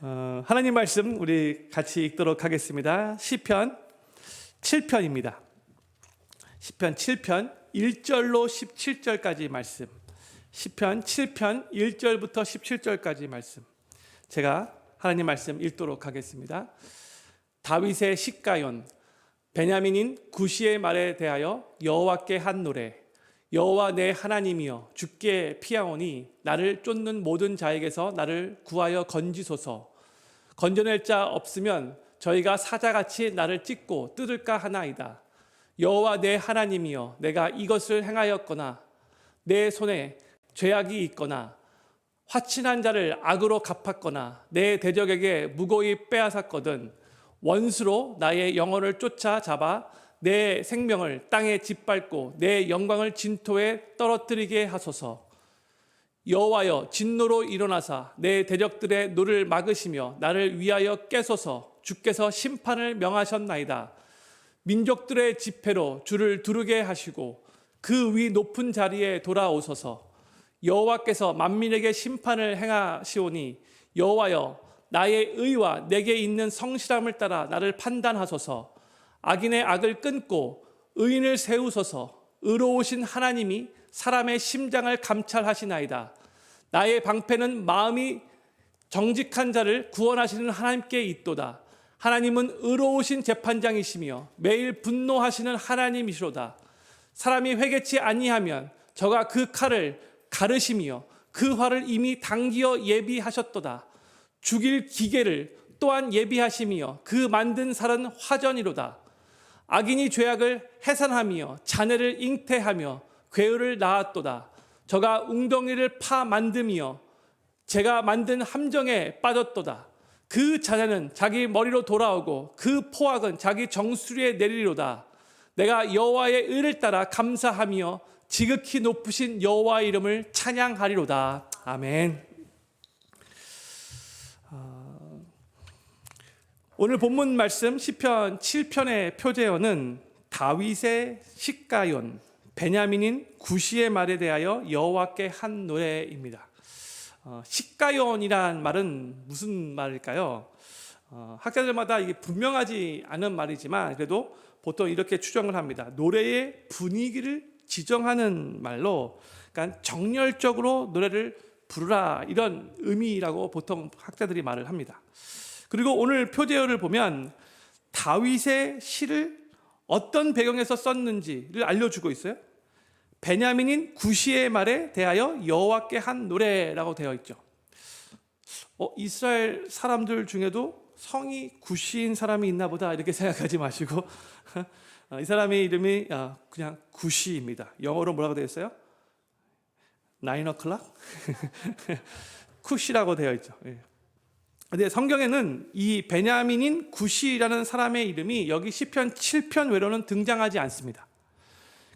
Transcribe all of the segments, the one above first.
하나님 말씀 우리 같이 읽도록 하겠습니다. 시편 7편입니다. 시편 7편 1절로 17절까지 말씀. 시편 7편 1절부터 17절까지 말씀. 제가 하나님 말씀 읽도록 하겠습니다. 다윗의 시가연, 베냐민인 구시의 말에 대하여 여호와께 한 노래. 여호와 내 하나님이여, 주께 피하오니 나를 쫓는 모든 자에게서 나를 구하여 건지소서. 건져낼 자 없으면 저희가 사자같이 나를 찢고 뜯을까 하나이다. 여호와 내 하나님이여, 내가 이것을 행하였거나 내 손에 죄악이 있거나 화친한 자를 악으로 갚았거나 내 대적에게 무고히 빼앗았거든 원수로 나의 영혼을 쫓아잡아 내 생명을 땅에 짓밟고 내 영광을 진토에 떨어뜨리게 하소서. 여호와여, 진노로 일어나사 내 대적들의 노를 막으시며 나를 위하여 깨소서. 주께서 심판을 명하셨나이다. 민족들의 지폐로 주를 두르게 하시고 그 위 높은 자리에 돌아오소서. 여호와께서 만민에게 심판을 행하시오니 여호와여, 나의 의와 내게 있는 성실함을 따라 나를 판단하소서. 악인의 악을 끊고 의인을 세우소서. 의로우신 하나님이 사람의 심장을 감찰하시나이다. 나의 방패는 마음이 정직한 자를 구원하시는 하나님께 있도다. 하나님은 의로우신 재판장이시며 매일 분노하시는 하나님이시로다. 사람이 회개치 아니하면 저가 그 칼을 가르시며 그 활을 이미 당기어 예비하셨도다. 죽일 기계를 또한 예비하시며 그 만든 살은 화전이로다. 악인이 죄악을 해산하며 자네를 잉태하며 괴를 낳았도다. 저가 웅덩이를 파 만듦이여 제가 만든 함정에 빠졌도다. 그 자네는 자기 머리로 돌아오고 그 포악은 자기 정수리에 내리리로다. 내가 여호와의 의를 따라 감사하며 지극히 높으신 여호와의 이름을 찬양하리로다. 아멘. 오늘 본문 말씀 시편 7편의 표제어는 다윗의 시가연, 베냐민인 구시의 말에 대하여 여호와께 한 노래입니다. 시가연이란 말은 무슨 말일까요? 학자들마다 이게 분명하지 않은 말이지만 그래도 보통 이렇게 추정을 합니다. 노래의 분위기를 지정하는 말로, 그러니까 정열적으로 노래를 부르라, 이런 의미라고 보통 학자들이 말을 합니다. 그리고 오늘 표제어를 보면 다윗의 시를 어떤 배경에서 썼는지를 알려주고 있어요. 베냐민인 구시의 말에 대하여 여호와께 한 노래라고 되어 있죠. 이스라엘 사람들 중에도 성이 구시인 사람이 있나 보다 이렇게 생각하지 마시고 이 사람의 이름이 그냥 구시입니다. 영어로 뭐라고 되어 있어요? 9 o'clock? 쿠시라고 되어 있죠. 근데 성경에는 이 베냐민인 구시라는 사람의 이름이 여기 시편 7편 외로는 등장하지 않습니다.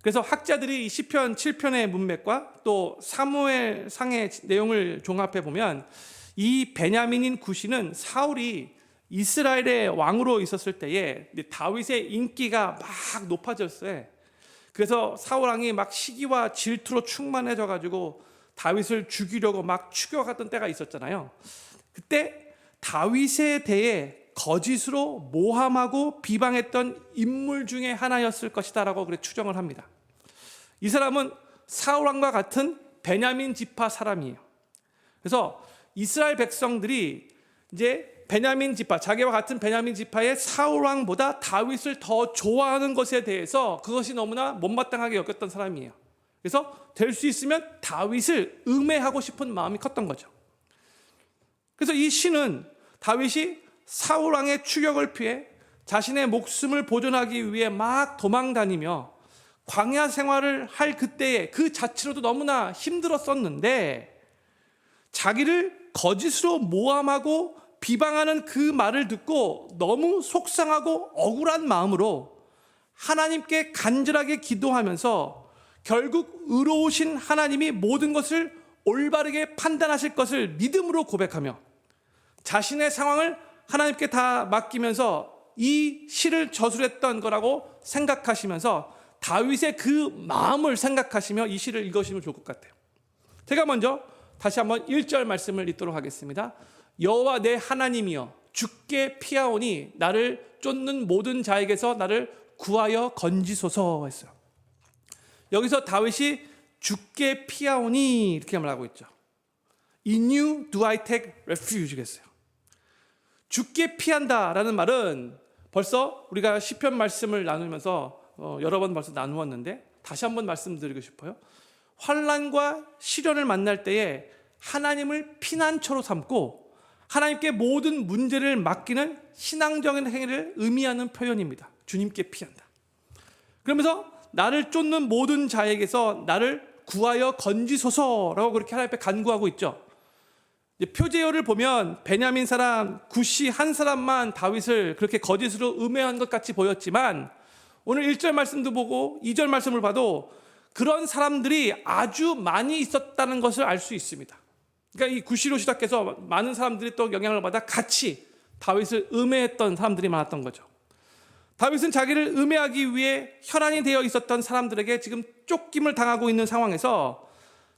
그래서 학자들이 이 시편 7편의 문맥과 또 사무엘 상의 내용을 종합해 보면 이 베냐민인 구시는 사울이 이스라엘의 왕으로 있었을 때에 다윗의 인기가 막 높아졌어요. 그래서 사울 왕이 막 시기와 질투로 충만해져 가지고 다윗을 죽이려고 막 추격했던 때가 있었잖아요. 그때 다윗에 대해 거짓으로 모함하고 비방했던 인물 중에 하나였을 것이다라고 그렇게 추정을 합니다. 이 사람은 사울 왕과 같은 베냐민 지파 사람이에요. 그래서 이스라엘 백성들이 이제 베냐민 지파, 자기와 같은 베냐민 지파의 사울 왕보다 다윗을 더 좋아하는 것에 대해서 그것이 너무나 못마땅하게 여겼던 사람이에요. 그래서 될 수 있으면 다윗을 음해하고 싶은 마음이 컸던 거죠. 그래서 이 시는 다윗이 사울 왕의 추격을 피해 자신의 목숨을 보존하기 위해 막 도망다니며 광야 생활을 할 그때에 그 자체로도 너무나 힘들었었는데 자기를 거짓으로 모함하고 비방하는 그 말을 듣고 너무 속상하고 억울한 마음으로 하나님께 간절하게 기도하면서 결국 의로우신 하나님이 모든 것을 올바르게 판단하실 것을 믿음으로 고백하며 자신의 상황을 하나님께 다 맡기면서 이 시를 저술했던 거라고 생각하시면서 다윗의 그 마음을 생각하시며 이 시를 읽으시면 좋을 것 같아요. 제가 먼저 다시 한번 1절 말씀을 읽도록 하겠습니다. 여호와 내 하나님이여 주께 피하오니 나를 쫓는 모든 자에게서 나를 구하여 건지소서 했어요. 여기서 다윗이 주께 피하오니 이렇게 말하고 있죠. In you do I take refuge 했어요. 주께 피한다라는 말은 벌써 우리가 시편 말씀을 나누면서 여러 번 벌써 나누었는데 다시 한번 말씀드리고 싶어요. 환난과 시련을 만날 때에 하나님을 피난처로 삼고 하나님께 모든 문제를 맡기는 신앙적인 행위를 의미하는 표현입니다. 주님께 피한다. 그러면서 나를 쫓는 모든 자에게서 나를 구하여 건지소서라고 그렇게 하나님 앞에 간구하고 있죠. 표제어를 보면 베냐민 사람 굿이 한 사람만 다윗을 그렇게 거짓으로 음해한 것 같이 보였지만 오늘 1절 말씀도 보고 2절 말씀을 봐도 그런 사람들이 아주 많이 있었다는 것을 알 수 있습니다. 그러니까 이 굿시로 시작해서 많은 사람들이 또 영향을 받아 같이 다윗을 음해했던 사람들이 많았던 거죠. 다윗은 자기를 음해하기 위해 혈안이 되어 있었던 사람들에게 지금 쫓김을 당하고 있는 상황에서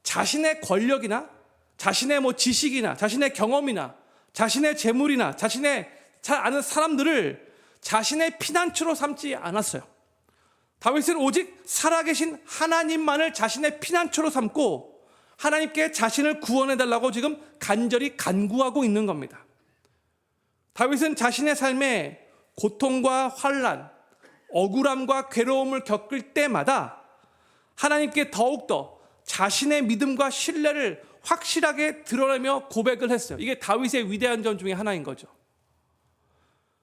자신의 권력이나 자신의 지식이나 자신의 경험이나 자신의 재물이나 자신의 잘 아는 사람들을 자신의 피난처로 삼지 않았어요. 다윗은 오직 살아계신 하나님만을 자신의 피난처로 삼고 하나님께 자신을 구원해달라고 지금 간절히 간구하고 있는 겁니다. 다윗은 자신의 삶에 고통과 환난, 억울함과 괴로움을 겪을 때마다 하나님께 더욱더 자신의 믿음과 신뢰를 확실하게 드러내며 고백을 했어요. 이게 다윗의 위대한 점 중에 하나인 거죠.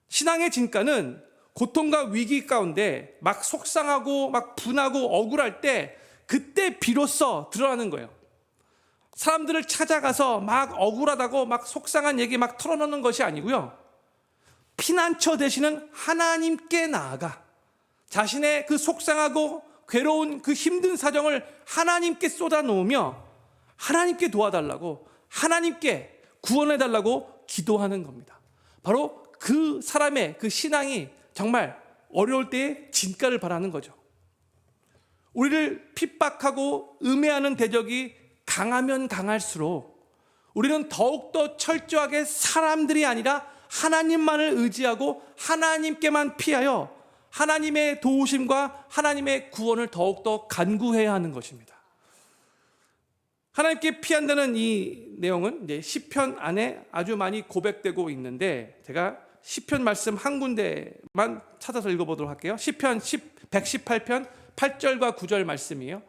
신앙의 진가는 고통과 위기 가운데 막 속상하고 막 분하고 억울할 때 그때 비로소 드러나는 거예요. 사람들을 찾아가서 막 억울하다고 막 속상한 얘기 막 털어놓는 것이 아니고요. 피난처 되시는 하나님께 나아가 자신의 그 속상하고 괴로운 그 힘든 사정을 하나님께 쏟아놓으며 하나님께 도와달라고 하나님께 구원해달라고 기도하는 겁니다. 바로 그 사람의 그 신앙이 정말 어려울 때의 진가를 바라는 거죠. 우리를 핍박하고 음해하는 대적이 강하면 강할수록 우리는 더욱더 철저하게 사람들이 아니라 하나님만을 의지하고 하나님께만 피하여 하나님의 도우심과 하나님의 구원을 더욱더 간구해야 하는 것입니다. 하나님께 피한다는 이 내용은 이제 시편 안에 아주 많이 고백되고 있는데 제가 시편 말씀 한 군데만 찾아서 읽어보도록 할게요. 시편 118편 8절과 9절 말씀이에요.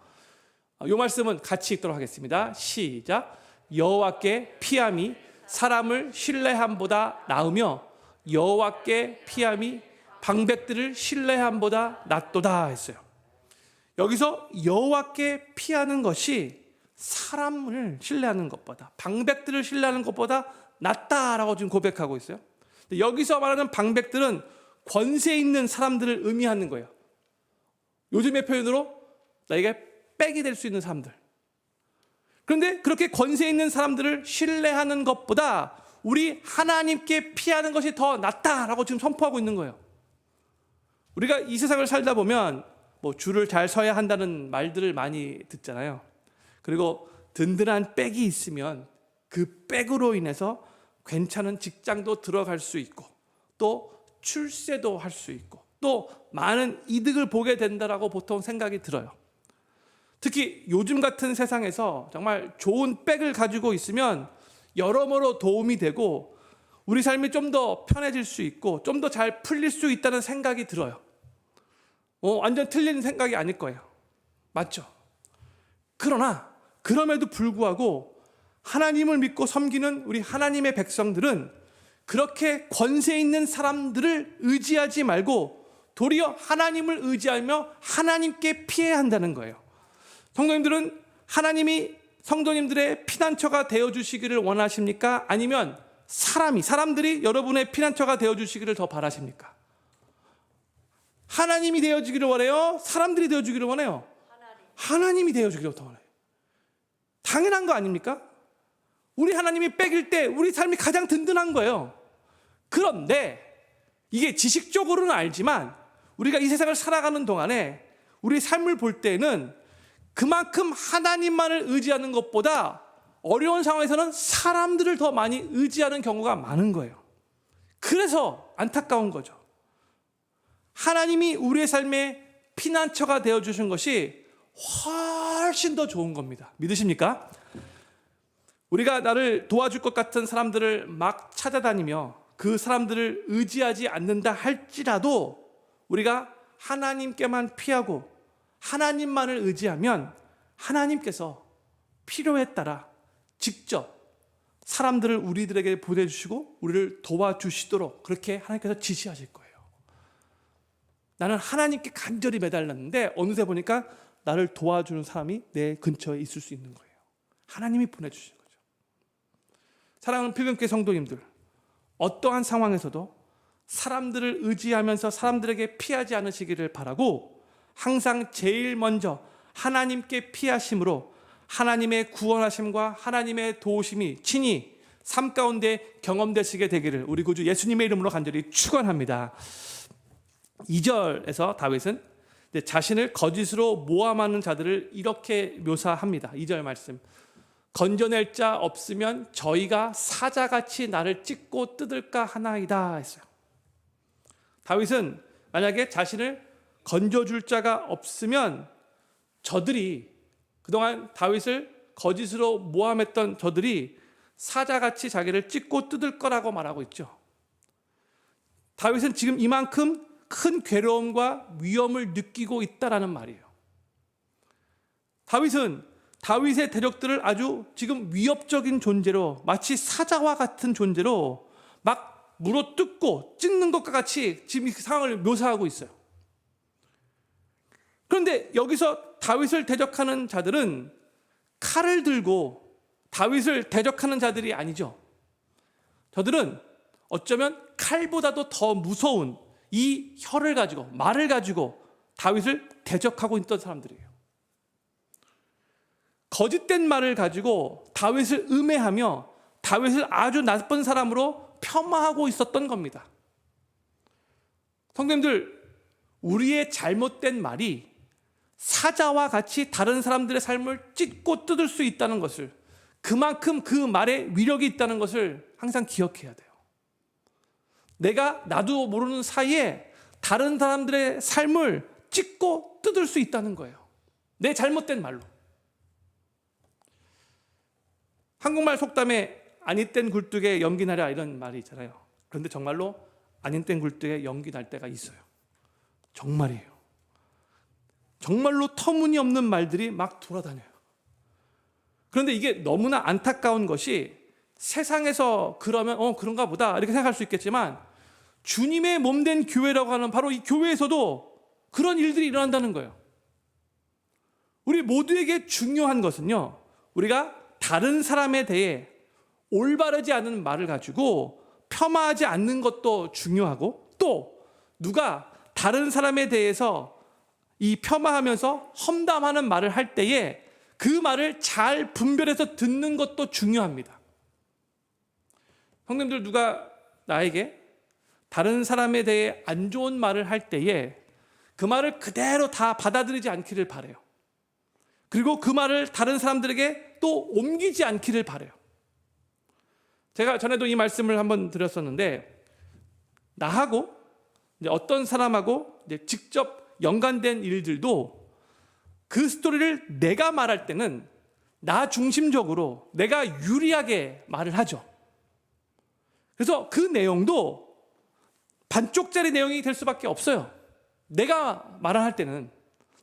이 말씀은 같이 읽도록 하겠습니다. 시작. 여호와께 피함이 사람을 신뢰함보다 나으며 여호와께 피함이 방백들을 신뢰함보다 낫도다 했어요. 여기서 여호와께 피하는 것이 사람을 신뢰하는 것보다 방백들을 신뢰하는 것보다 낫다라고 지금 고백하고 있어요. 여기서 말하는 방백들은 권세 있는 사람들을 의미하는 거예요. 요즘의 표현으로 나에게 빽이 될 수 있는 사람들. 그런데 그렇게 권세 있는 사람들을 신뢰하는 것보다 우리 하나님께 피하는 것이 더 낫다라고 지금 선포하고 있는 거예요. 우리가 이 세상을 살다 보면 줄을 잘 서야 한다는 말들을 많이 듣잖아요. 그리고 든든한 백이 있으면 그 백으로 인해서 괜찮은 직장도 들어갈 수 있고 또 출세도 할 수 있고 또 많은 이득을 보게 된다라고 보통 생각이 들어요. 특히 요즘 같은 세상에서 정말 좋은 백을 가지고 있으면 여러모로 도움이 되고 우리 삶이 좀 더 편해질 수 있고 좀 더 잘 풀릴 수 있다는 생각이 들어요. 완전 틀린 생각이 아닐 거예요. 맞죠? 그러나 그럼에도 불구하고 하나님을 믿고 섬기는 우리 하나님의 백성들은 그렇게 권세 있는 사람들을 의지하지 말고 도리어 하나님을 의지하며 하나님께 피해야 한다는 거예요. 성도님들은 하나님이 성도님들의 피난처가 되어주시기를 원하십니까? 아니면 사람들이 여러분의 피난처가 되어주시기를 더 바라십니까? 하나님이 되어주기를 원해요? 사람들이 되어주기를 원해요? 하나님이 되어주기를 더 원해요. 당연한 거 아닙니까? 우리 하나님이 백일 때 우리 삶이 가장 든든한 거예요. 그런데 이게 지식적으로는 알지만 우리가 이 세상을 살아가는 동안에 우리 삶을 볼 때는 그만큼 하나님만을 의지하는 것보다 어려운 상황에서는 사람들을 더 많이 의지하는 경우가 많은 거예요. 그래서 안타까운 거죠. 하나님이 우리의 삶의 피난처가 되어주신 것이 훨씬 더 좋은 겁니다. 믿으십니까? 우리가 나를 도와줄 것 같은 사람들을 막 찾아다니며 그 사람들을 의지하지 않는다 할지라도 우리가 하나님께만 피하고 하나님만을 의지하면 하나님께서 필요에 따라 직접 사람들을 우리들에게 보내주시고 우리를 도와주시도록 그렇게 하나님께서 지시하실 거예요. 나는 하나님께 간절히 매달렸는데 어느새 보니까 나를 도와주는 사람이 내 근처에 있을 수 있는 거예요. 하나님이 보내주신 거죠. 사랑하는 필금교회 성도님들, 어떠한 상황에서도 사람들을 의지하면서 사람들에게 피하지 않으시기를 바라고 항상 제일 먼저 하나님께 피하심으로 하나님의 구원하심과 하나님의 도우심이 친히 삶 가운데 경험되시게 되기를 우리 구주 예수님의 이름으로 간절히 축원합니다. 2절에서 다윗은 자신을 거짓으로 모함하는 자들을 이렇게 묘사합니다. 2절 말씀, 건져낼 자 없으면 저희가 사자같이 나를 찢고 뜯을까 하나이다 했어요. 다윗은 만약에 자신을 건져줄 자가 없으면 저들이 그동안 다윗을 거짓으로 모함했던 저들이 사자같이 자기를 찢고 뜯을 거라고 말하고 있죠. 다윗은 지금 이만큼 큰 괴로움과 위험을 느끼고 있다라는 말이에요. 다윗은 다윗의 대적들을 아주 지금 위협적인 존재로 마치 사자와 같은 존재로 막 물어뜯고 찢는 것과 같이 지금 이 상황을 묘사하고 있어요. 그런데 여기서 다윗을 대적하는 자들은 칼을 들고 다윗을 대적하는 자들이 아니죠. 저들은 어쩌면 칼보다도 더 무서운 이 혀를 가지고 말을 가지고 다윗을 대적하고 있던 사람들이에요. 거짓된 말을 가지고 다윗을 음해하며 다윗을 아주 나쁜 사람으로 폄하하고 있었던 겁니다. 성도님들, 우리의 잘못된 말이 사자와 같이 다른 사람들의 삶을 찢고 뜯을 수 있다는 것을, 그만큼 그 말에 위력이 있다는 것을 항상 기억해야 돼요. 내가 나도 모르는 사이에 다른 사람들의 삶을 찢고 뜯을 수 있다는 거예요. 내 잘못된 말로. 한국말 속담에 아니 땐 굴뚝에 연기 나랴 이런 말이 있잖아요. 그런데 정말로 아닌 땐 굴뚝에 연기 날 때가 있어요. 정말이에요. 정말로 터무니없는 말들이 막 돌아다녀요. 그런데 이게 너무나 안타까운 것이 세상에서 그러면 그런가 보다 이렇게 생각할 수 있겠지만 주님의 몸된 교회라고 하는 바로 이 교회에서도 그런 일들이 일어난다는 거예요. 우리 모두에게 중요한 것은요, 우리가 다른 사람에 대해 올바르지 않은 말을 가지고 폄하하지 않는 것도 중요하고, 또 누가 다른 사람에 대해서 이 폄하하면서 험담하는 말을 할 때에 그 말을 잘 분별해서 듣는 것도 중요합니다. 형님들, 누가 나에게 다른 사람에 대해 안 좋은 말을 할 때에 그 말을 그대로 다 받아들이지 않기를 바라요. 그리고 그 말을 다른 사람들에게 또 옮기지 않기를 바라요. 제가 전에도 이 말씀을 한번 드렸었는데, 나하고 이제 어떤 사람하고 이제 직접 연관된 일들도 그 스토리를 내가 말할 때는 나 중심적으로 내가 유리하게 말을 하죠. 그래서 그 내용도 반쪽짜리 내용이 될 수밖에 없어요. 내가 말할 때는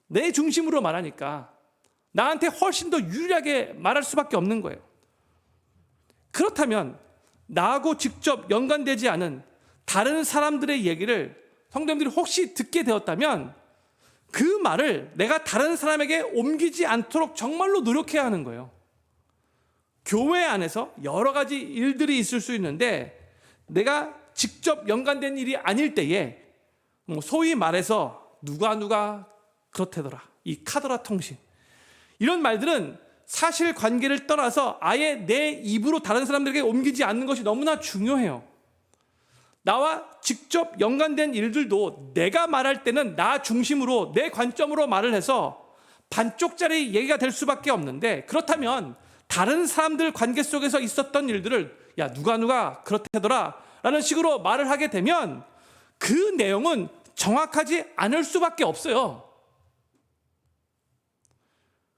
내 중심으로 말하니까 나한테 훨씬 더 유리하게 말할 수밖에 없는 거예요. 그렇다면 나하고 직접 연관되지 않은 다른 사람들의 얘기를 성도님들이 혹시 듣게 되었다면 그 말을 내가 다른 사람에게 옮기지 않도록 정말로 노력해야 하는 거예요. 교회 안에서 여러 가지 일들이 있을 수 있는데 내가 직접 연관된 일이 아닐 때에 소위 말해서 누가 그렇다더라, 이 카더라 통신, 이런 말들은 사실 관계를 떠나서 아예 내 입으로 다른 사람들에게 옮기지 않는 것이 너무나 중요해요. 나와 직접 연관된 일들도 내가 말할 때는 나 중심으로 내 관점으로 말을 해서 반쪽짜리 얘기가 될 수밖에 없는데, 그렇다면 다른 사람들 관계 속에서 있었던 일들을 야 누가 그렇다더라 라는 식으로 말을 하게 되면 그 내용은 정확하지 않을 수밖에 없어요.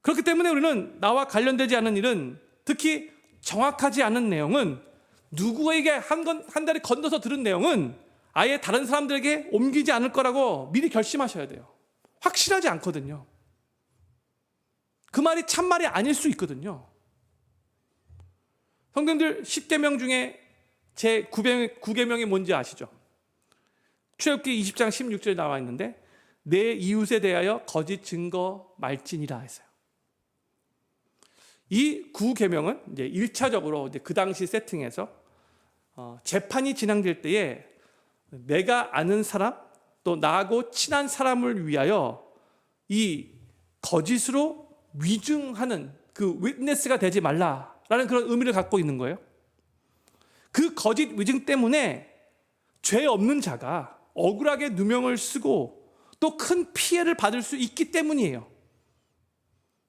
그렇기 때문에 우리는 나와 관련되지 않은 일은, 특히 정확하지 않은 내용은, 누구에게 한 다리 건너서 들은 내용은 아예 다른 사람들에게 옮기지 않을 거라고 미리 결심하셔야 돼요. 확실하지 않거든요. 그 말이 참말이 아닐 수 있거든요. 성도님들, 10계명 중에 제 9계명이 뭔지 아시죠? 출애굽기 20장 16절에 나와 있는데 내 이웃에 대하여 거짓 증거 말지니라 했어요. 이 9계명은 이제 1차적으로 이제 그 당시 세팅에서 재판이 진행될 때에 내가 아는 사람 또 나하고 친한 사람을 위하여 이 거짓으로 위증하는 그 위트니스가 되지 말라라는 그런 의미를 갖고 있는 거예요. 그 거짓 위증 때문에 죄 없는 자가 억울하게 누명을 쓰고 또 큰 피해를 받을 수 있기 때문이에요.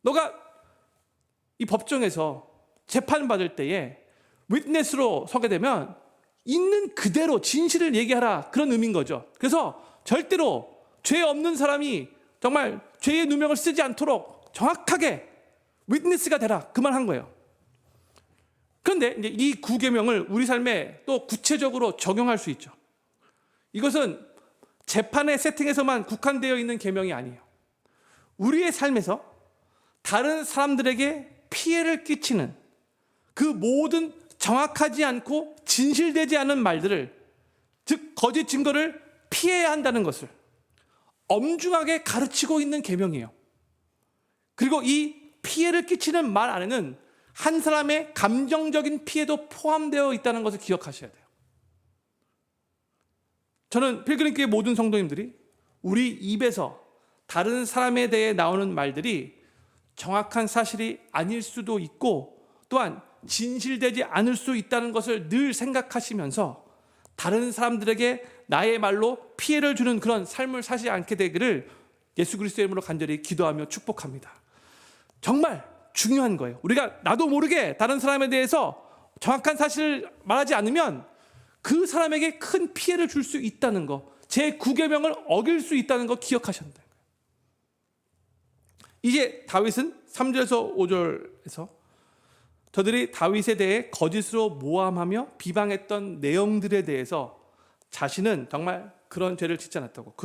너가 이 법정에서 재판받을 때에 위트니스로 서게 되면 있는 그대로 진실을 얘기하라, 그런 의미인 거죠. 그래서 절대로 죄 없는 사람이 정말 죄의 누명을 쓰지 않도록 정확하게 위트니스가 되라, 그 말 한 거예요. 그런데 이제 이 9계명을 우리 삶에 또 구체적으로 적용할 수 있죠. 이것은 재판의 세팅에서만 국한되어 있는 계명이 아니에요. 우리의 삶에서 다른 사람들에게 피해를 끼치는 그 모든 정확하지 않고 진실되지 않은 말들을, 즉 거짓 증거를 피해야 한다는 것을 엄중하게 가르치고 있는 계명이에요. 그리고 이 피해를 끼치는 말 안에는 한 사람의 감정적인 피해도 포함되어 있다는 것을 기억하셔야 돼요. 저는 필그림교회 모든 성도님들이 우리 입에서 다른 사람에 대해 나오는 말들이 정확한 사실이 아닐 수도 있고 또한 진실되지 않을 수 있다는 것을 늘 생각하시면서 다른 사람들에게 나의 말로 피해를 주는 그런 삶을 사지 않게 되기를 예수 그리스도의 이름으로 간절히 기도하며 축복합니다. 정말 중요한 거예요. 우리가 나도 모르게 다른 사람에 대해서 정확한 사실을 말하지 않으면 그 사람에게 큰 피해를 줄 수 있다는 거, 제 9계명을 어길 수 있다는 거 기억하셔야 돼요. 이제 다윗은 3절에서 5절에서 저들이 다윗에 대해 거짓으로 모함하며 비방했던 내용들에 대해서 자신은 정말 그런 죄를 짓지 않았다고,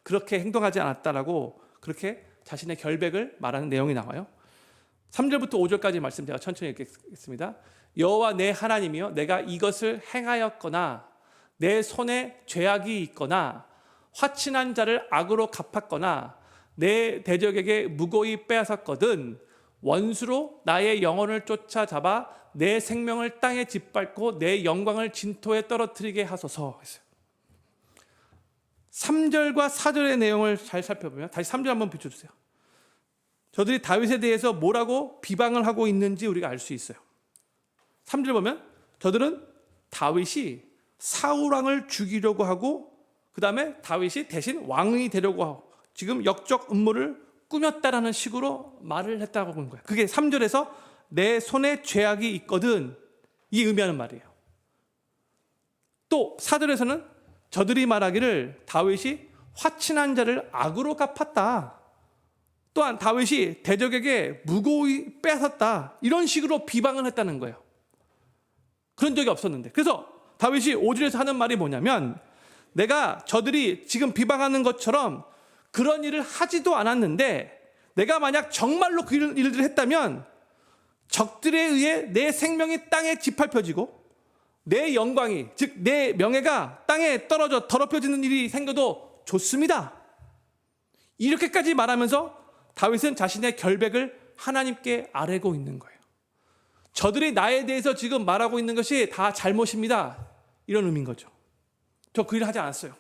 그렇게 행동하지 않았다라고 그렇게 자신의 결백을 말하는 내용이 나와요. 3절부터 5절까지 말씀 제가 천천히 읽겠습니다. 여호와 내 하나님이여, 내가 이것을 행하였거나 내 손에 죄악이 있거나 화친한 자를 악으로 갚았거나 내 대적에게 무고히 빼앗았거든 원수로 나의 영혼을 쫓아잡아 내 생명을 땅에 짓밟고 내 영광을 진토에 떨어뜨리게 하소서 했어요. 3절과 4절의 내용을 잘 살펴보면, 다시 3절 한번 비춰주세요. 저들이 다윗에 대해서 뭐라고 비방을 하고 있는지 우리가 알 수 있어요. 3절 보면 저들은 다윗이 사울왕을 죽이려고 하고 그 다음에 다윗이 대신 왕이 되려고 하고 지금 역적 음모를 꾸몄다라는 식으로 말을 했다고 보는 거예요. 그게 3절에서 내 손에 죄악이 있거든, 이 의미하는 말이에요. 또 4절에서는 저들이 말하기를 다윗이 화친한 자를 악으로 갚았다, 또한 다윗이 대적에게 무고히 뺏었다, 이런 식으로 비방을 했다는 거예요. 그런 적이 없었는데. 그래서 다윗이 5절에서 하는 말이 뭐냐면, 내가 저들이 지금 비방하는 것처럼 그런 일을 하지도 않았는데 내가 만약 정말로 그 일들을 했다면 적들에 의해 내 생명이 땅에 짓밟혀지고 내 영광이, 즉 내 명예가 땅에 떨어져 더럽혀지는 일이 생겨도 좋습니다. 이렇게까지 말하면서 다윗은 자신의 결백을 하나님께 아뢰고 있는 거예요. 저들이 나에 대해서 지금 말하고 있는 것이 다 잘못입니다, 이런 의미인 거죠. 저 그 일을 하지 않았어요.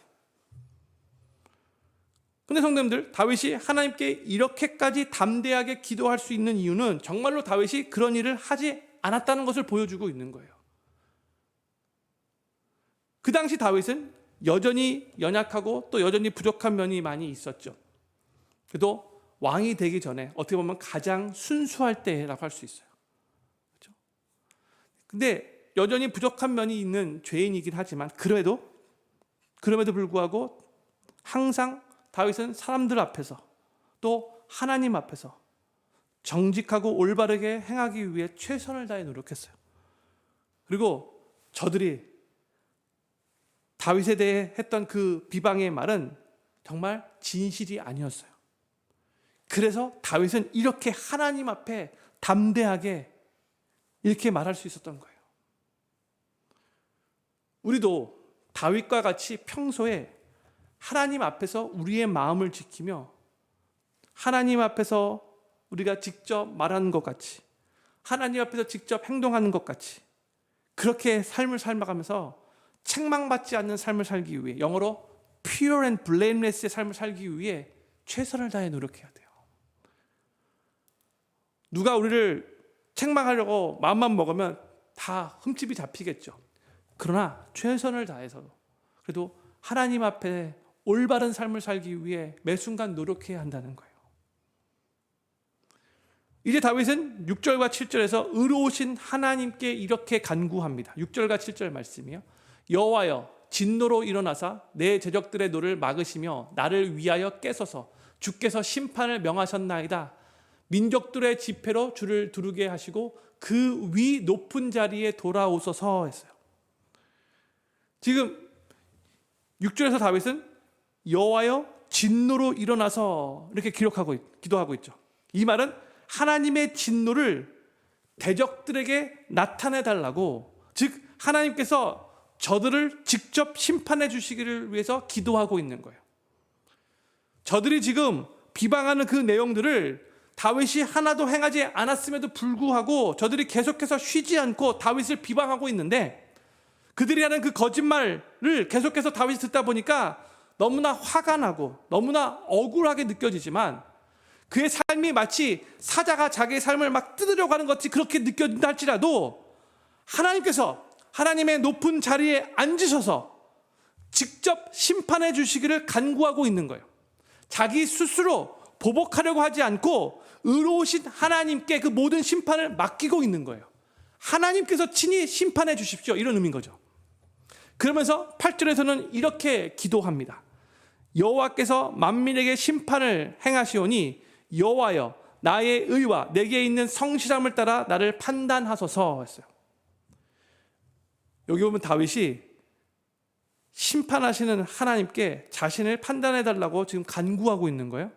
근데 성도님들, 다윗이 하나님께 이렇게까지 담대하게 기도할 수 있는 이유는 정말로 다윗이 그런 일을 하지 않았다는 것을 보여주고 있는 거예요. 그 당시 다윗은 여전히 연약하고 또 여전히 부족한 면이 많이 있었죠. 그래도 왕이 되기 전에 어떻게 보면 가장 순수할 때라고 할 수 있어요. 근데 여전히 부족한 면이 있는 죄인이긴 하지만 그럼에도 불구하고 항상 다윗은 사람들 앞에서 또 하나님 앞에서 정직하고 올바르게 행하기 위해 최선을 다해 노력했어요. 그리고 저들이 다윗에 대해 했던 그 비방의 말은 정말 진실이 아니었어요. 그래서 다윗은 이렇게 하나님 앞에 담대하게 이렇게 말할 수 있었던 거예요. 우리도 다윗과 같이 평소에 하나님 앞에서 우리의 마음을 지키며 하나님 앞에서 우리가 직접 말하는 것 같이, 하나님 앞에서 직접 행동하는 것 같이 그렇게 삶을 살아가면서 책망받지 않는 삶을 살기 위해, 영어로 pure and blameless의 삶을 살기 위해 최선을 다해 노력해야 돼요. 누가 우리를 책망하려고 마음만 먹으면 다 흠집이 잡히겠죠. 그러나 최선을 다해서 그래도 하나님 앞에 올바른 삶을 살기 위해 매 순간 노력해야 한다는 거예요. 이제 다윗은 6절과 7절에서 의로우신 하나님께 이렇게 간구합니다. 6절과 7절 말씀이요. 여호와여, 진노로 일어나사 내 대적들의 노를 막으시며 나를 위하여 깨소서. 주께서 심판을 명하셨나이다. 민족들의 지폐로 주를 두르게 하시고 그 위 높은 자리에 돌아오소서 했어요. 지금 6절에서 다윗은 여호와여 진노로 일어나서 이렇게 기도하고 있죠. 이 말은 하나님의 진노를 대적들에게 나타내 달라고, 즉 하나님께서 저들을 직접 심판해 주시기를 위해서 기도하고 있는 거예요. 저들이 지금 비방하는 그 내용들을 다윗이 하나도 행하지 않았음에도 불구하고 저들이 계속해서 쉬지 않고 다윗을 비방하고 있는데, 그들이 하는 그 거짓말을 계속해서 다윗이 듣다 보니까 너무나 화가 나고 너무나 억울하게 느껴지지만, 그의 삶이 마치 사자가 자기의 삶을 막 뜯으려고 하는 것이 그렇게 느껴진다 할지라도 하나님께서 하나님의 높은 자리에 앉으셔서 직접 심판해 주시기를 간구하고 있는 거예요. 자기 스스로 보복하려고 하지 않고 의로우신 하나님께 그 모든 심판을 맡기고 있는 거예요. 하나님께서 친히 심판해 주십시오, 이런 의미인 거죠. 그러면서 8절에서는 이렇게 기도합니다. 여호와께서 만민에게 심판을 행하시오니 여호와여, 나의 의와 내게 있는 성실함을 따라 나를 판단하소서 했어요. 여기 보면 다윗이 심판하시는 하나님께 자신을 판단해 달라고 지금 간구하고 있는 거예요.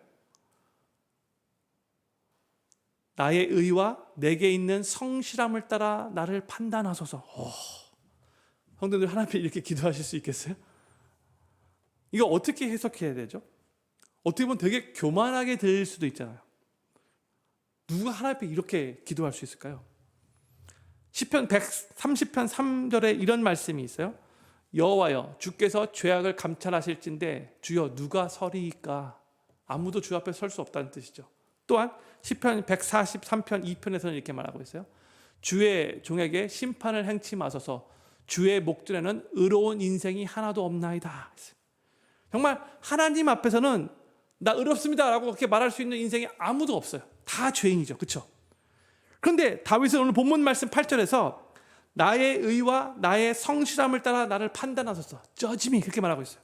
나의 의와 내게 있는 성실함을 따라 나를 판단하소서. 성도들, 하나님께 이렇게 기도하실 수 있겠어요? 이거 어떻게 해석해야 되죠? 어떻게 보면 되게 교만하게 들릴 수도 있잖아요. 누가 하나님 앞에 이렇게 기도할 수 있을까요? 시편 130편 3절에 이런 말씀이 있어요. 여호와여, 주께서 죄악을 감찰하실진데 주여 누가 서리이까? 아무도 주 앞에 설 수 없다는 뜻이죠. 또한 시편 143편 2편에서는 이렇게 말하고 있어요. 주의 종에게 심판을 행치 마소서. 주의 목전에는 의로운 인생이 하나도 없나이다. 정말 하나님 앞에서는 나 의롭습니다 라고 그렇게 말할 수 있는 인생이 아무도 없어요. 다 죄인이죠. 그렇죠? 그런데 다윗은 오늘 본문 말씀 8절에서 나의 의와 나의 성실함을 따라 나를 판단하소서. 저지미, 그렇게 말하고 있어요.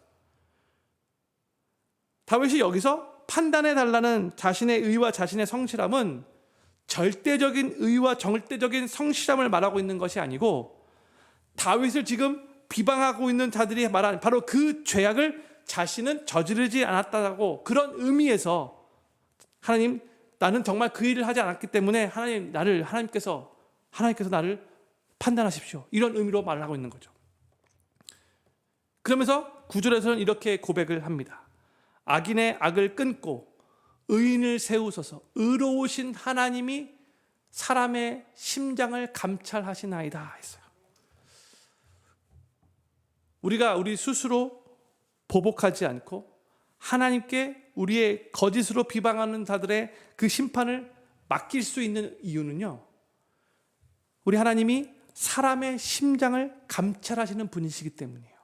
다윗이 여기서 판단해 달라는 자신의 의와 자신의 성실함은 절대적인 의와 절대적인 성실함을 말하고 있는 것이 아니고, 다윗을 지금 비방하고 있는 자들이 말하는 바로 그 죄악을 자신은 저지르지 않았다고, 그런 의미에서 하나님, 나는 정말 그 일을 하지 않았기 때문에 하나님께서 나를 판단하십시오, 이런 의미로 말을 하고 있는 거죠. 그러면서 9절에서는 이렇게 고백을 합니다. 악인의 악을 끊고 의인을 세우소서. 의로우신 하나님이 사람의 심장을 감찰하시나이다 했어요. 우리가 우리 스스로 보복하지 않고 하나님께 우리의 거짓으로 비방하는 자들의 그 심판을 맡길 수 있는 이유는요, 우리 하나님이 사람의 심장을 감찰하시는 분이시기 때문이에요.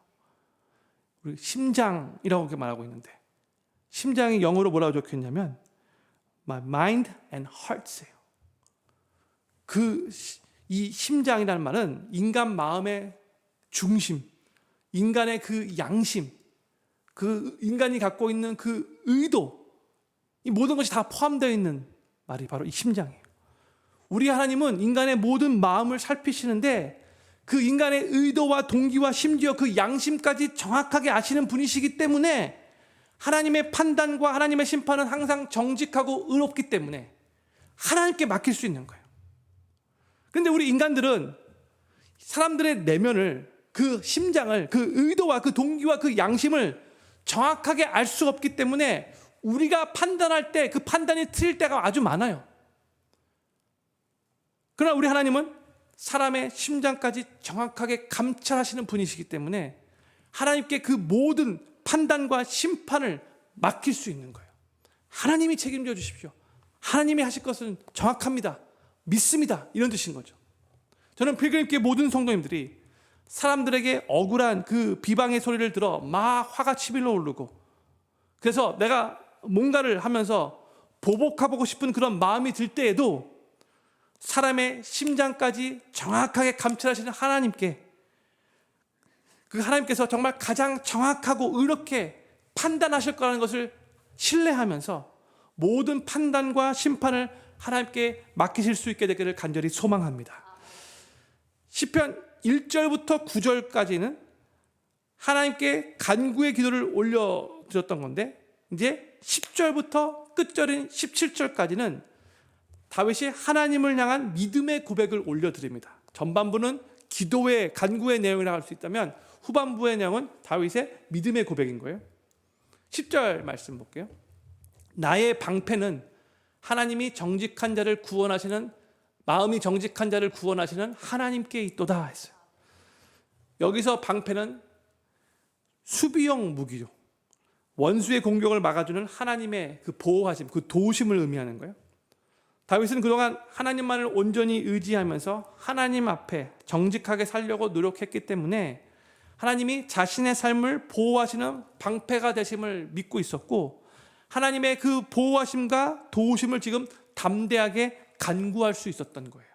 우리 심장이라고 이렇게 말하고 있는데, 심장이 영어로 뭐라고 적혀있냐면 mind and heart예요. 이 심장이라는 말은 인간 마음의 중심, 인간의 그 양심, 그 인간이 갖고 있는 그 의도, 이 모든 것이 다 포함되어 있는 말이 바로 이 심장이에요. 우리 하나님은 인간의 모든 마음을 살피시는데 그 인간의 의도와 동기와 심지어 그 양심까지 정확하게 아시는 분이시기 때문에 하나님의 판단과 하나님의 심판은 항상 정직하고 의롭기 때문에 하나님께 맡길 수 있는 거예요. 그런데 우리 인간들은 사람들의 내면을, 그 심장을, 그 의도와 그 동기와 그 양심을 정확하게 알 수 없기 때문에 우리가 판단할 때 그 판단이 틀릴 때가 아주 많아요. 그러나 우리 하나님은 사람의 심장까지 정확하게 감찰하시는 분이시기 때문에 하나님께 그 모든 판단과 심판을 맡길 수 있는 거예요. 하나님이 책임져 주십시오. 하나님이 하실 것은 정확합니다. 믿습니다. 이런 뜻인 거죠. 저는 필그림교회 모든 성도님들이 사람들에게 억울한 그 비방의 소리를 들어 막 화가 치밀어 오르고 그래서 내가 뭔가를 하면서 보복하고 싶은 그런 마음이 들 때에도 사람의 심장까지 정확하게 감찰하시는 하나님께, 그 하나님께서 정말 가장 정확하고 의롭게 판단하실 거라는 것을 신뢰하면서 모든 판단과 심판을 하나님께 맡기실 수 있게 되기를 간절히 소망합니다. 시편 1절부터 9절까지는 하나님께 간구의 기도를 올려드렸던 건데, 이제 10절부터 끝절인 17절까지는 다윗이 하나님을 향한 믿음의 고백을 올려드립니다. 전반부는 기도의 간구의 내용이라고 할 수 있다면 후반부의 내용은 다윗의 믿음의 고백인 거예요. 10절 말씀 볼게요. 나의 방패는 하나님이 정직한 자를 구원하시는, 마음이 정직한 자를 구원하시는 하나님께 있도다 했어요. 여기서 방패는 수비형 무기죠. 원수의 공격을 막아주는 하나님의 그 보호하심, 그 도우심을 의미하는 거예요. 다윗은 그동안 하나님만을 온전히 의지하면서 하나님 앞에 정직하게 살려고 노력했기 때문에 하나님이 자신의 삶을 보호하시는 방패가 되심을 믿고 있었고, 하나님의 그 보호하심과 도우심을 지금 담대하게 간구할 수 있었던 거예요.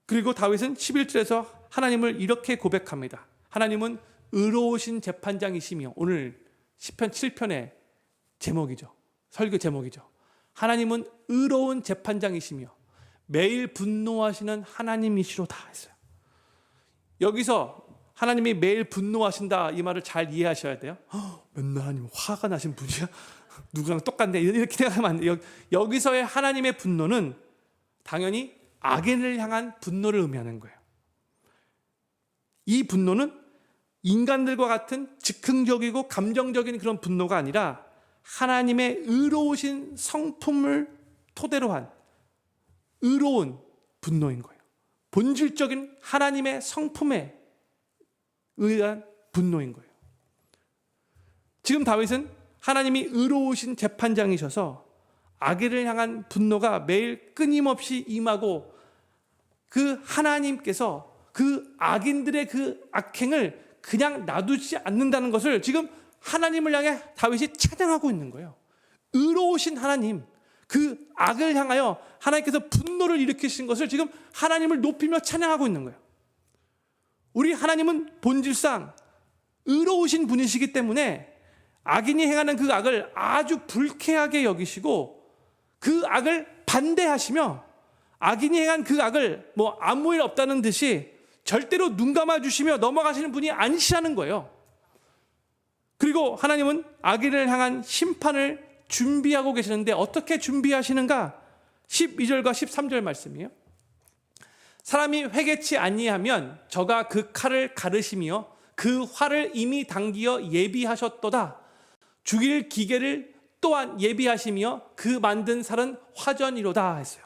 그리고 다윗은 11절에서 하나님을 이렇게 고백합니다. 하나님은 의로우신 재판장이시며, 오늘 시편 7편의 제목이죠. 설교 제목이죠. 하나님은 의로운 재판장이시며 매일 분노하시는 하나님이시로다 했어요. 여기서 하나님이 매일 분노하신다 이 말을 잘 이해하셔야 돼요. 맨날 하나님 화가 나신 분이야? 누구랑 똑같네 이렇게 생각하면 안 돼요. 여기서의 하나님의 분노는 당연히 악인을 향한 분노를 의미하는 거예요. 이 분노는 인간들과 같은 즉흥적이고 감정적인 그런 분노가 아니라 하나님의 의로우신 성품을 토대로 한 의로운 분노인 거예요. 본질적인 하나님의 성품에 의한 분노인 거예요. 지금 다윗은 하나님이 의로우신 재판장이셔서 악인을 향한 분노가 매일 끊임없이 임하고 그 하나님께서 그 악인들의 그 악행을 그냥 놔두지 않는다는 것을 지금 하나님을 향해 다윗이 찬양하고 있는 거예요. 의로우신 하나님, 그 악을 향하여 하나님께서 분노를 일으키신 것을 지금 하나님을 높이며 찬양하고 있는 거예요. 우리 하나님은 본질상 의로우신 분이시기 때문에 악인이 행하는 그 악을 아주 불쾌하게 여기시고 그 악을 반대하시며 악인이 행한 그 악을 뭐 아무 일 없다는 듯이 절대로 눈 감아주시며 넘어가시는 분이 아니시라는 거예요. 그리고 하나님은 악인을 향한 심판을 준비하고 계시는데 어떻게 준비하시는가? 12절과 13절 말씀이에요. 사람이 회개치 아니하면 저가 그 칼을 가르시며 그 활을 이미 당기어 예비하셨도다. 죽일 기계를 또한 예비하시며 그 만든 살은 화전이로다 했어요.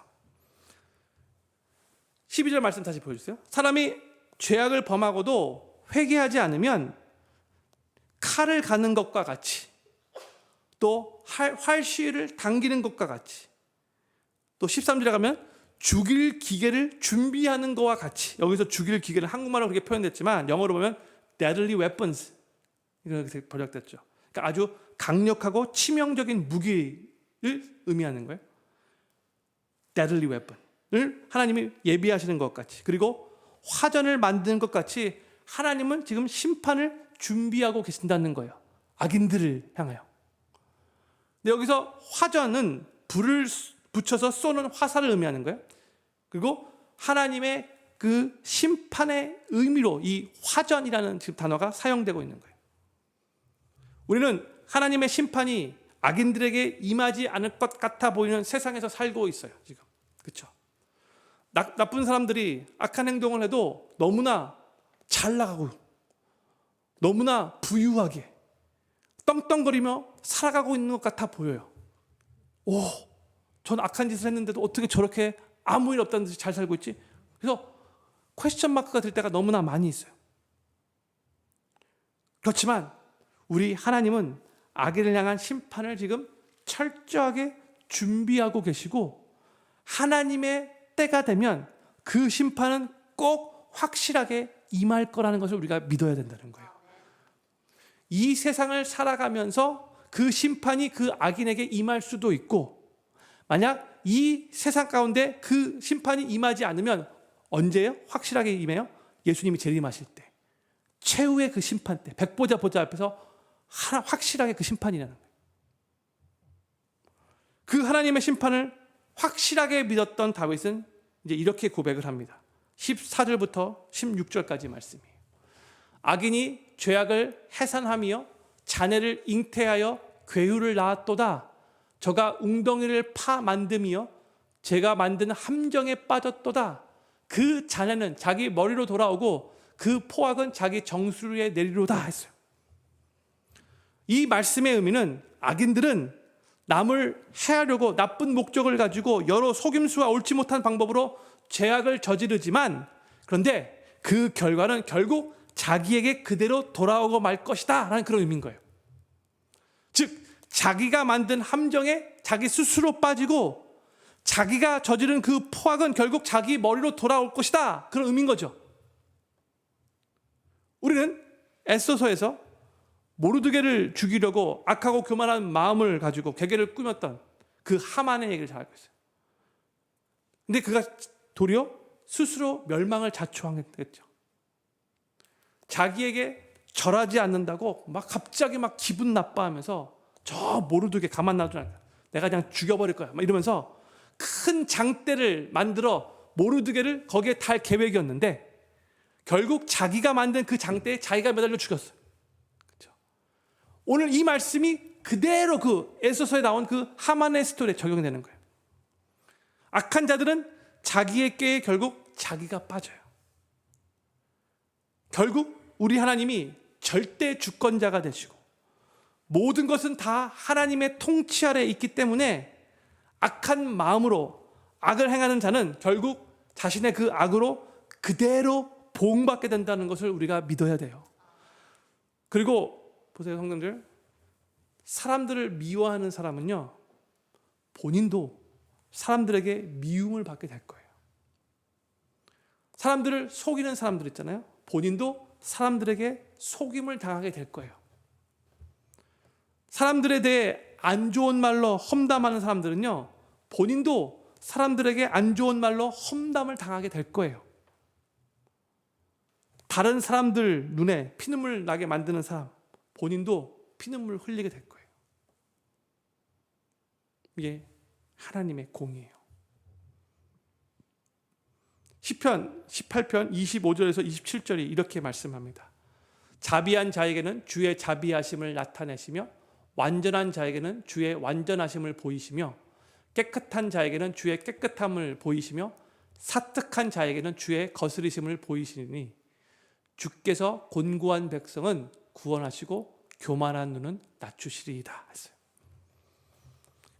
12절 말씀 다시 보여주세요. 사람이 죄악을 범하고도 회개하지 않으면 칼을 가는 것과 같이, 또 활시를 당기는 것과 같이, 또 13절에 가면 죽일 기계를 준비하는 것과 같이, 여기서 죽일 기계는 한국말로 그렇게 표현됐지만 영어로 보면 deadly weapons 이렇게 번역됐죠. 그러니까 아주 강력하고 치명적인 무기를 의미하는 거예요. deadly weapon. 하나님이 예비하시는 것 같이, 그리고 화전을 만드는 것 같이 하나님은 지금 심판을 준비하고 계신다는 거예요. 악인들을 향하여. 근데 여기서 화전은 불을 붙여서 쏘는 화살을 의미하는 거예요. 그리고 하나님의 그 심판의 의미로 이 화전이라는 지금 단어가 사용되고 있는 거예요. 우리는 하나님의 심판이 악인들에게 임하지 않을 것 같아 보이는 세상에서 살고 있어요, 지금. 그렇죠? 나쁜 사람들이 악한 행동을 해도 너무나 잘 나가고 너무나 부유하게 떵떵거리며 살아가고 있는 것 같아 보여요. 오, 전 악한 짓을 했는데도 어떻게 저렇게 아무 일 없다는 듯이 잘 살고 있지? 그래서 퀘스천 마크가 들 때가 너무나 많이 있어요. 그렇지만 우리 하나님은 악인을 향한 심판을 지금 철저하게 준비하고 계시고, 하나님의 때가 되면 그 심판은 꼭 확실하게 임할 거라는 것을 우리가 믿어야 된다는 거예요. 이 세상을 살아가면서 그 심판이 그 악인에게 임할 수도 있고, 만약 이 세상 가운데 그 심판이 임하지 않으면 언제요? 확실하게 임해요? 예수님이 재림하실 때, 최후의 그 심판 때, 백보자 보좌 앞에서 확실하게 그 심판이라는 거예요. 그 하나님의 심판을 확실하게 믿었던 다윗은 이제 이렇게 고백을 합니다. 14절부터 16절까지 말씀이에요. 악인이 죄악을 해산하며 자네를 잉태하여 괴유를 낳았도다. 저가 웅덩이를 파 만듦이여 제가 만든 함정에 빠졌도다. 그 자네는 자기 머리로 돌아오고 그 포악은 자기 정수리에 내리로다 했어요. 이 말씀의 의미는 악인들은 남을 해하려고 나쁜 목적을 가지고 여러 속임수와 옳지 못한 방법으로 죄악을 저지르지만, 그런데 그 결과는 결국 자기에게 그대로 돌아오고 말 것이다 라는 그런 의미인 거예요. 즉 자기가 만든 함정에 자기 스스로 빠지고 자기가 저지른 그 포악은 결국 자기 머리로 돌아올 것이다, 그런 의미인 거죠. 우리는 에스더서에서 모르드게를 죽이려고 악하고 교만한 마음을 가지고 계계를 꾸몄던 그 하만의 얘기를 잘 알고 있어요. 근데 그가 도리어 스스로 멸망을 자초하겠죠. 자기에게 절하지 않는다고 막 갑자기 막 기분 나빠하면서 저 모르드게 가만 놔두지 않을까, 내가 그냥 죽여버릴 거야 막 이러면서 큰 장대를 만들어 모르드게를 거기에 달 계획이었는데, 결국 자기가 만든 그 장대에 자기가 매달려 죽였어요. 그렇죠? 오늘 이 말씀이 그대로 그 에스더서에 나온 그 하만의 스토리에 적용되는 거예요. 악한 자들은 자기의 꾀에 결국 자기가 빠져요. 결국 우리 하나님이 절대 주권자가 되시고 모든 것은 다 하나님의 통치 아래 있기 때문에 악한 마음으로 악을 행하는 자는 결국 자신의 그 악으로 그대로 보응받게 된다는 것을 우리가 믿어야 돼요. 그리고 보세요, 성도들, 사람들을 미워하는 사람은요, 본인도 사람들에게 미움을 받게 될 거예요. 사람들을 속이는 사람들 있잖아요, 본인도 사람들에게 속임을 당하게 될 거예요. 사람들에 대해 안 좋은 말로 험담하는 사람들은요, 본인도 사람들에게 안 좋은 말로 험담을 당하게 될 거예요. 다른 사람들 눈에 피눈물 나게 만드는 사람, 본인도 피눈물 흘리게 될 거예요. 이게 하나님의 공이에요. 시편 18편 25절에서 27절이 이렇게 말씀합니다. 자비한 자에게는 주의 자비하심을 나타내시며 완전한 자에게는 주의 완전하심을 보이시며 깨끗한 자에게는 주의 깨끗함을 보이시며 사특한 자에게는 주의 거스리심을 보이시니 주께서 곤고한 백성은 구원하시고 교만한 눈은 낮추시리이다 했어요.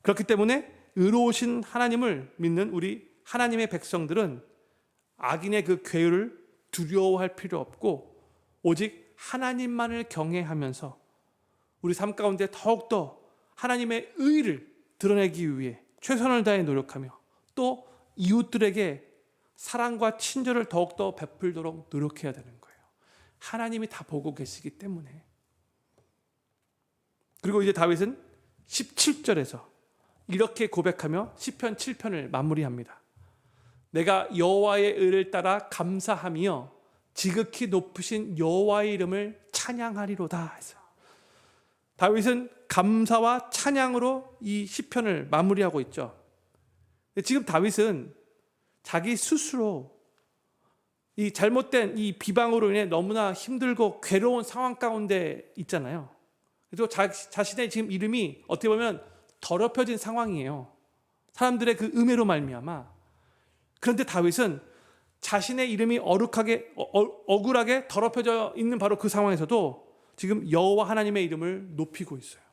그렇기 때문에 의로우신 하나님을 믿는 우리 하나님의 백성들은 악인의 그 괴를 두려워할 필요 없고 오직 하나님만을 경외하면서 우리 삶 가운데 더욱더 하나님의 의를 드러내기 위해 최선을 다해 노력하며 또 이웃들에게 사랑과 친절을 더욱더 베풀도록 노력해야 되는 거예요. 하나님이 다 보고 계시기 때문에. 그리고 이제 다윗은 17절에서 이렇게 고백하며 시편 7편을 마무리합니다. 내가 여호와의 의를 따라 감사하며 지극히 높으신 여호와의 이름을 찬양하리로다 했어요. 다윗은 감사와 찬양으로 이 시편을 마무리하고 있죠. 지금 다윗은 자기 스스로 이 잘못된 이 비방으로 인해 너무나 힘들고 괴로운 상황 가운데 있잖아요. 그리고 자신의 지금 이름이 어떻게 보면 더럽혀진 상황이에요. 사람들의 그 음해로 말미암아. 그런데 다윗은 자신의 이름이 억울하게 더럽혀져 있는 바로 그 상황에서도 지금 여호와 하나님의 이름을 높이고 있어요.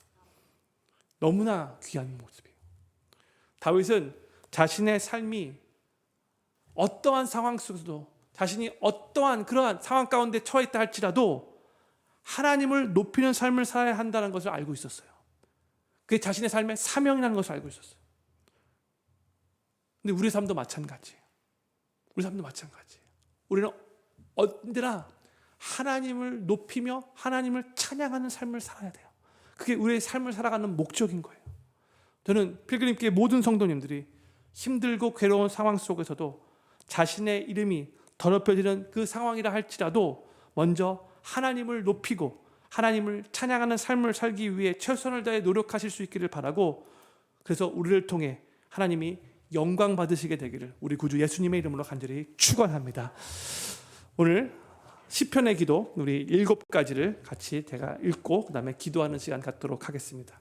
너무나 귀한 모습이에요. 다윗은 자신의 삶이 어떠한 상황 속에서도, 자신이 어떠한 그러한 상황 가운데 처해 있다 할지라도 하나님을 높이는 삶을 살아야 한다는 것을 알고 있었어요. 그게 자신의 삶의 사명이라는 것을 알고 있었어요. 근데 우리 삶도 마찬가지예요. 우리 삶도 마찬가지예요. 우리는 언제나 하나님을 높이며 하나님을 찬양하는 삶을 살아야 돼요. 그게 우리의 삶을 살아가는 목적인 거예요. 저는 필그림교회 모든 성도님들이 힘들고 괴로운 상황 속에서도 자신의 이름이 더럽혀지는 그 상황이라 할지라도 먼저 하나님을 높이고 하나님을 찬양하는 삶을 살기 위해 최선을 다해 노력하실 수 있기를 바라고, 그래서 우리를 통해 하나님이 영광 받으시게 되기를 우리 구주 예수님의 이름으로 간절히 축원합니다. 오늘 시편의 기도 우리 7가지를 같이 제가 읽고 그 다음에 기도하는 시간 갖도록 하겠습니다.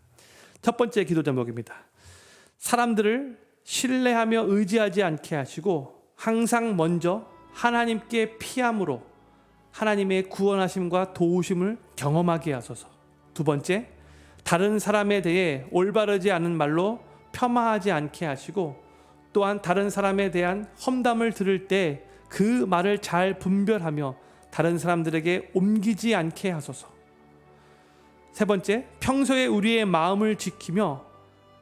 첫 번째 기도 제목입니다. 사람들을 신뢰하며 의지하지 않게 하시고 항상 먼저 하나님께 피함으로 하나님의 구원하심과 도우심을 경험하게 하소서. 두 번째, 다른 사람에 대해 올바르지 않은 말로 폄하하지 않게 하시고 또한 다른 사람에 대한 험담을 들을 때 그 말을 잘 분별하며 다른 사람들에게 옮기지 않게 하소서. 세 번째, 평소에 우리의 마음을 지키며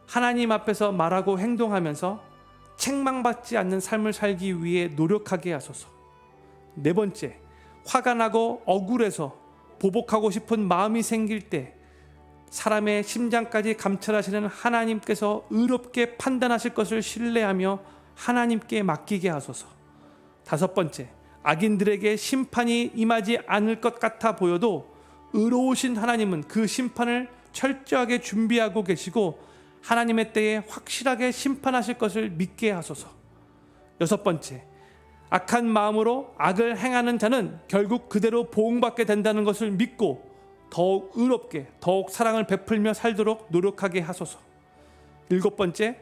하나님 앞에서 말하고 행동하면서 책망받지 않는 삶을 살기 위해 노력하게 하소서. 네 번째, 화가 나고 억울해서 보복하고 싶은 마음이 생길 때 사람의 심장까지 감찰하시는 하나님께서 의롭게 판단하실 것을 신뢰하며 하나님께 맡기게 하소서. 다섯 번째, 악인들에게 심판이 임하지 않을 것 같아 보여도 의로우신 하나님은 그 심판을 철저하게 준비하고 계시고 하나님의 때에 확실하게 심판하실 것을 믿게 하소서. 여섯 번째, 악한 마음으로 악을 행하는 자는 결국 그대로 보응받게 된다는 것을 믿고 더욱 의롭게 더욱 사랑을 베풀며 살도록 노력하게 하소서. 일곱 번째,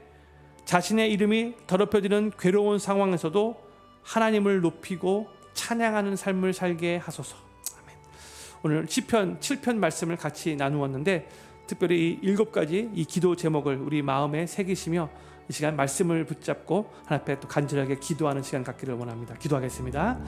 자신의 이름이 더럽혀지는 괴로운 상황에서도 하나님을 높이고 찬양하는 삶을 살게 하소서. 아멘. 오늘 시편 7편 말씀을 같이 나누었는데 특별히 이 7가지 이 기도 제목을 우리 마음에 새기시며 이 시간 말씀을 붙잡고 하나님 앞에 또 간절하게 기도하는 시간 갖기를 원합니다. 기도하겠습니다.